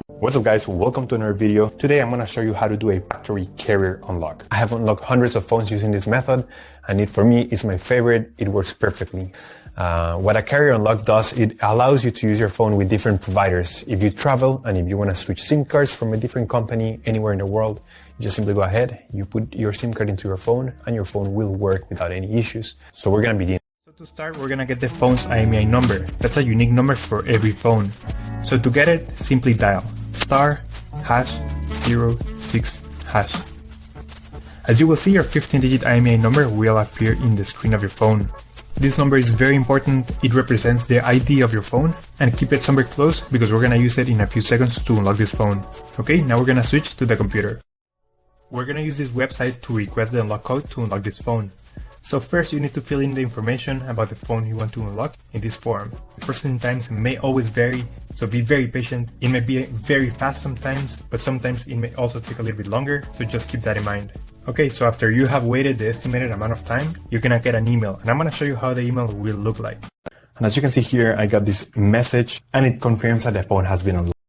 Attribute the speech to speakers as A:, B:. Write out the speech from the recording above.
A: What's up guys, welcome to another video. Today I'm going to show you how to do a factory carrier unlock. I have unlocked hundreds of phones using this method and for me it's my favorite. It works perfectly. What a carrier unlock does, it allows you to use your phone with different providers. If you travel and if you want to switch SIM cards from a different company anywhere in the world, you just simply go ahead, you put your SIM card into your phone and your phone will work without any issues. So we're going to begin. So to start, we're going to get the phone's IMEI number. That's a unique number for every phone. So to get it, simply dial *#06#. As you will see, your 15-digit IMEI number will appear in the screen of your phone. This number is very important. It represents the ID of your phone, and keep it somewhere close because we're gonna use it in a few seconds to unlock this phone. Okay, now we're gonna switch to the computer. We're gonna use this website to request the unlock code to unlock this phone. So first you need to fill in the information about the phone you want to unlock in this form. The processing times may always vary, so be very patient. It may be very fast sometimes, but sometimes it may also take a little bit longer, so just keep that in mind. Okay, so after you have waited the estimated amount of time, you're gonna get an email, and I'm gonna show you how the email will look like. And as you can see here, I got this message, and it confirms that the phone has been unlocked.